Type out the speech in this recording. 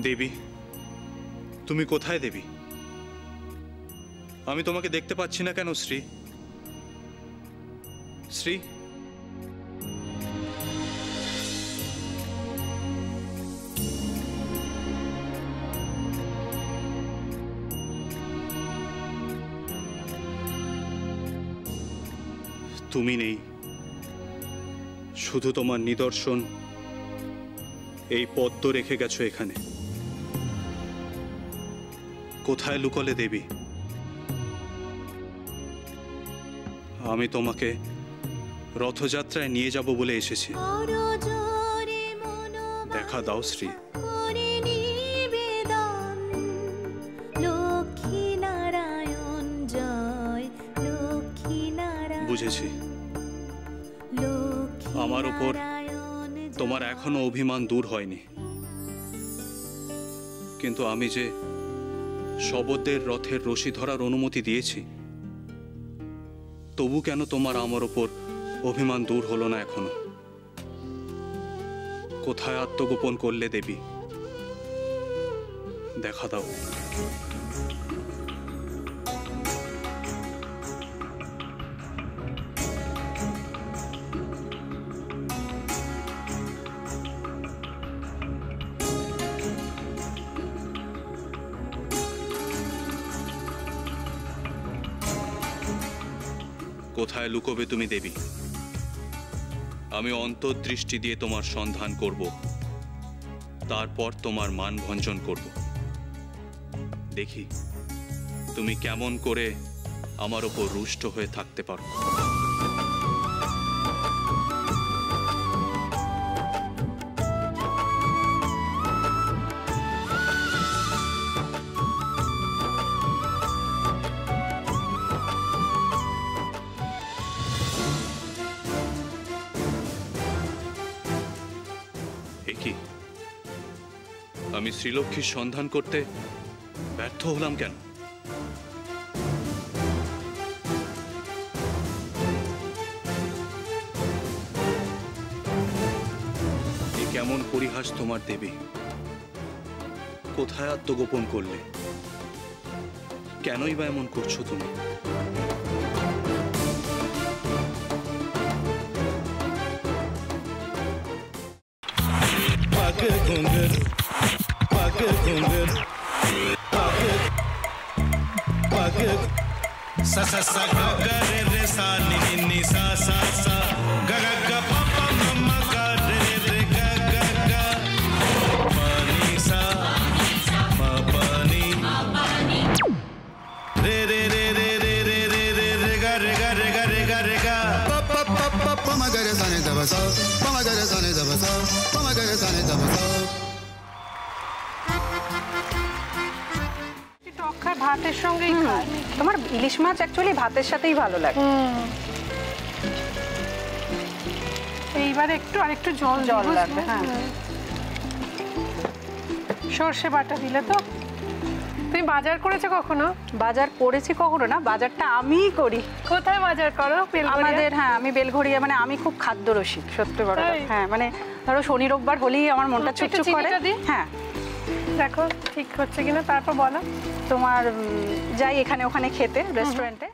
দেবী, তুমি কোথায় দেবী? আমি তোমাকে দেখতে পাচ্ছি না কেন শ্রী? শ্রী, তুমি নেই, শুধু তোমার নিদর্শন এই পদ্ম রেখে গেছো এখানে। কোথায় লুকোলে দেবী? আমি তোমাকে রথযাত্রায় নিয়ে যাব বলে এসেছি। দেখা দাও শ্রী। বুঝেছি, আমার উপর তোমার এখনো অভিমান দূর হয়নি, কিন্তু আমি যে শবদের রথের রশি ধরার অনুমতি দিয়েছি, তবু কেন তোমার আমার উপর অভিমান দূর হলো না এখনো? কোথায় আত্মগোপন করলে দেবী? দেখা দাও। কোথায় লুকোবে তুমি দেবী? আমি অন্তর্দৃষ্টি দিয়ে তোমার সন্ধান করব, তারপর তোমার মান ভঞ্জন করব। দেখি তুমি কেমন করে আমার উপর রুষ্ট হয়ে থাকতে পারো। আমি শ্রীলক্ষ্মীর সন্ধান করতে ব্যর্থ হলাম কেন? কেমন পরিহাস তোমার দেবী? কোথায় আত্মগোপন করলে? কেনই বা এমন করছো তুমি? sa sa sa ga ga re re sa ni ni ni sa sa sa ga ga ga pa pa ma ma ga re re ga ga ga pa ni sa ma pa ni re re re re re re re re re ga re ga re ga re ga re ga pa pa pa pa pa ma ga re sa ni da ba sa pa ma ga re sa ni da ba sa pa ma ga re sa ni da ba sa ভাতের সঙ্গেই খায়। তোমার ইলিশ মাছ actually ভাতের সাথেই ভালো লাগে। এইবার একটু আরেকটু জল লাগবে। হ্যাঁ, সর্ষে বাটা দিলে তো। তুমি বাজার করেছো কখনো? বাজার করেছি কখনো না, বাজারটা আমিই করি। কোথায় বাজার করো? আমাদের, হ্যাঁ, আমি বেলঘড়িয়া, মানে আমি খুব খাদ্য রসিক, সত্যি বড়। হ্যাঁ, মানে ধরো শনি রোববার হলেই আমার মনটা চুপচুপ করে। হ্যাঁ, দেখো ঠিক হচ্ছে কিনা, তারপর বলো। তোমার যাই এখানে ওখানে খেতে, রেস্টুরেন্টে।